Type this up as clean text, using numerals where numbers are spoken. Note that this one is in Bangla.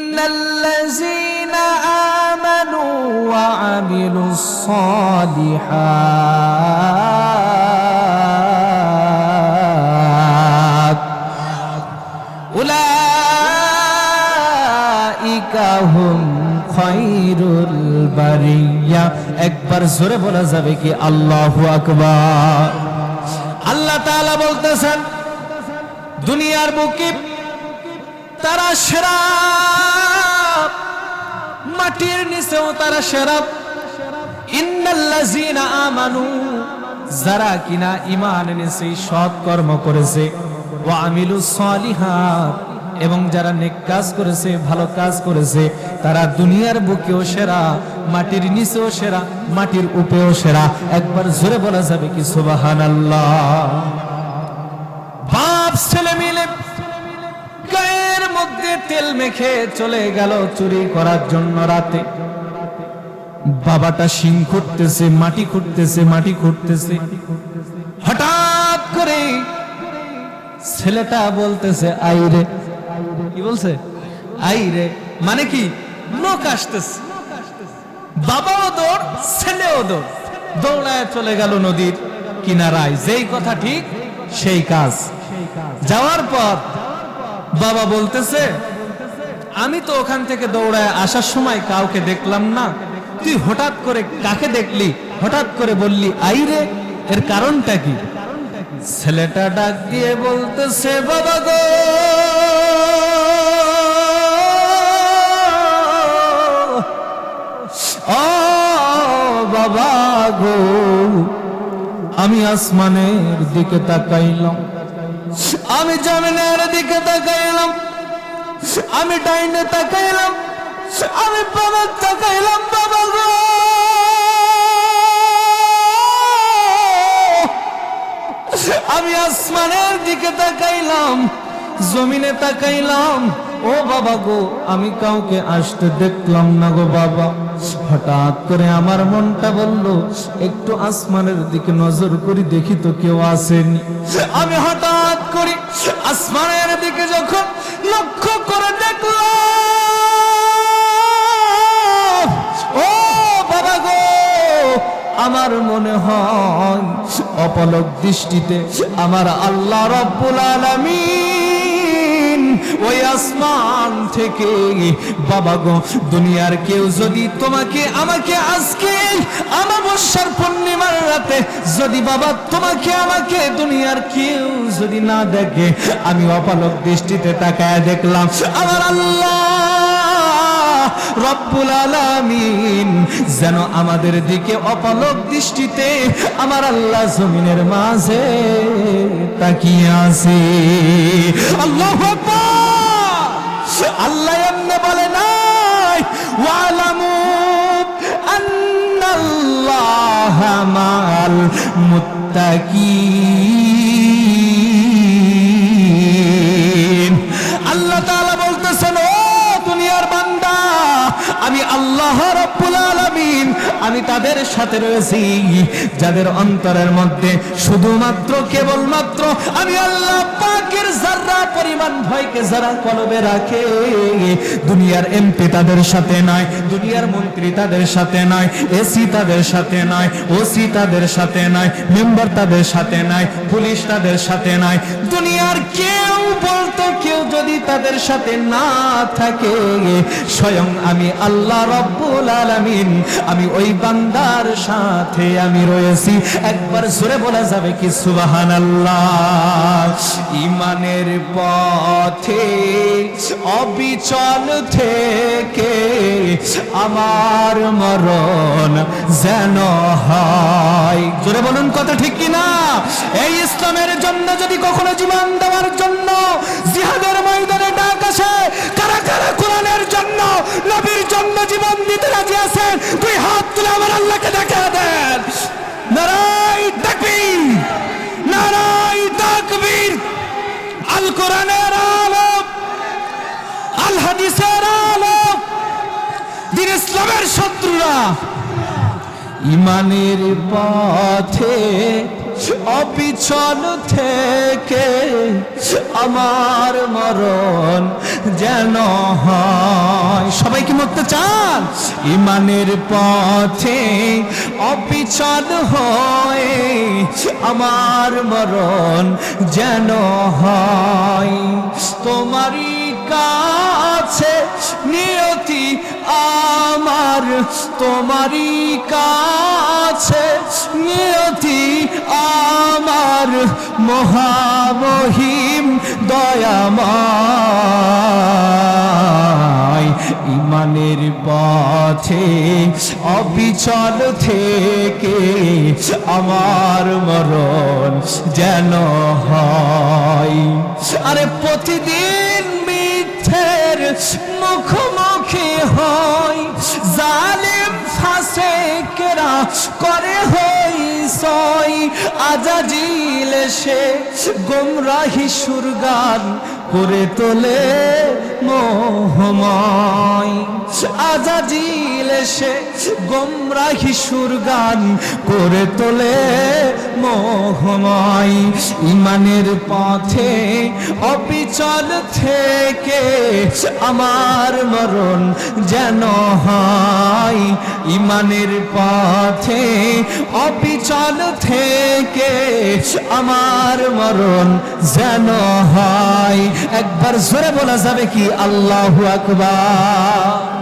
ইন্নাল্লাযীনা আমানু ওয়া আমিলুস সালিহাত উলাইকা হুম খায়রুল বারিয়া। একবার জোরে বলা যাবে কি আল্লাহু আকবার। আল্লাহ তাআলা বলতেছেন দুনিয়ার বুকে তারা সেরা, মাটির নিচেও তারা সেরা। ইন্নাল্লাযীনা আমানু, যারা কিনা ঈমান এনেছে, সৎ কর্ম করেছে, ওয়া আমিলুস সালিহাত, এবং যারা নেক কাজ করেছে, ভালো কাজ করেছে, তারা দুনিয়ার বুকেও সেরা, মাটির নিচেও সেরা, মাটির উপরেও সেরা। একবার জোরে বলা যাবে কি সুবহানাল্লাহ। বাপ ছেলে মিলে গায়ের মধ্যে তেল মেখে চলে গেল চুরি করার জন্য রাতে। বাবাটা শিং খুঁড়তেছে, মাটি খুঁড়তেছে, মাটি খুঁড়তেছে। হঠাৎ করে ছেলেটা বলতেছে আইরে। কি বলছে? আইরে মানে কি? লোক আসতেছে। বাবাও দৌড়, ছেলেও দৌড়, দৌড়ায় চলে গেল নদীর কিনারায়। যেই কথা ঠিক সেই কাজ। যাওয়ার পর বাবা বলতেছে আমি তো ওখান থেকে দৌড়ায় আসার সময় কাউকে দেখলাম না, তুই হঠাৎ করে কাকে দেখলি, হঠাৎ করে বললি আইরে, এর কারণটা কি? ছেলেটা ডাক দিয়ে বলতেছে বাবা গো, ও বাবা গো, আমি আসমানের দিকে তাকাইলাম, আমি জমিনের দিকে তাকাইলাম, আমি ডাইনে তাকাইলাম, আমি বাবার তাকাইলাম, বাবা গো আমি আসমানের দিকে তাকাইলাম, জমিনে তাকাইলাম, ও বাবা গো আমি কাউকে আসতে দেখলাম না গো বাবা। হঠাৎ করে আমার মনটা বলল একটু আসমানের দিকে নজর করি, দেখি তো কেউ আসেনি। আমি হঠাৎ করে আসমানের দিকে যখন লক্ষ্য করে দেখলাম, ও বাবা গো আমার মনে হয় অপলক দৃষ্টিতে আমার আল্লাহ রাব্বুল আলামিন ওই আসমান থেকে, বাবা গো দুনিয়ার কেউ যদি তোমাকে আমাকে আজকে অমাবস্যার পূর্ণিমার রাতে যদি বাবা তোমাকে আমাকে দুনিয়ার কেউ যদি না দেখে, আমি অপলক দৃষ্টিতে তাকায় দেখলাম আমার আল্লাহ রব্বুল আলামিন যেন আমাদের দিকে অপলক দৃষ্টিতে আমার আল্লাহ জমিনের মাঝে তাকিয়ে আছে। আল্লাহু আকবার। আল্লাহ এমনি বলে নাই ওয়ালামু আন্নাল্লাহা মাআল মুত্তাকিন। আল্লাহ তাআলা বলতেছেন ও দুনিয়ার বান্দা, আমি আল্লাহ রাব্বুল আলামিন আমি তাদের সাথে রয়েছি যাদের অন্তরের মধ্যে শুধুমাত্র কেবলমাত্র আমি আল্লাহ পাকের যারা পরিমাণ ভয়কে যারা কলবে রাখে। দুনিয়ার এমপি তাদের সাথে নয়, দুনিয়ার মন্ত্রী তাদের সাথে নয়, এসি তাদের সাথে নয়, ওসি তাদের সাথে নয়, মেম্বার তাদের সাথে নয়, পুলিশ তাদের সাথে নয়। দুনিয়ার কেউ বলতে কেউ যদি তাদের সাথে না থাকে, স্বয়ং আমি আল্লাহ রাব্বুল আলামিন আমি ওই বান্দার সাথে আমি রয়েছি। একবার জোরে বলা যাবে কি সুবহানাল্লাহ। ঈমানের পথে অবিচল থেকে আমার মরণ যেন হয়। জোরে বলুন কথা ঠিক কিনা? এই ইসলামের জন্য যদি কখনো জীবন দেওয়ার জন্য জিহাদের ময়দানে ডাক আসে, কারা কারা কোরআনের জন্য নবীর জন্য জীবন দিতে রাজি আছেন? দুই হাত তুলে আমার আল্লাহকে দেখা দেন। নারায়ে তাকবীর, নারায়ে তাকবীর। আল কোরআনের আলো, আল হাদিসের আলো, দিন ইসলামের শত্রুরা ঈমানের পথে অবিচল থেকে আমার মরণ যেন হয়। সবাই কি মরতে চান? ইমানের পথে অবিচল হয়ে আমার মরণ যেন হয়। তোমারই কাছে নিয়তি আমার, তোমারই কাছে নিয়তি আমার, মহামহিম দয়াময়। ইমানের পথে অবিচল থেকে আমার মরণ যেন হয়। আরে প্রতিদিন মিথ্যের মুখোমুখি হয়, জালিম ফাসেকেরা করে হই সয়। আজাজিল সে গোমরাহি সুরগান করে তোলে মোহময়। আজাজিল সে গোমরাহি সুরগান করে তোলে মোহময়। ইমানের পথে অবিচল থেকে আমার মরণ যেন হয়। ইমানের পথে অবিচল থেকে আমার মরণ যেন হয়। একবার জোরে বলা যাবে কি আল্লাহু আকবার।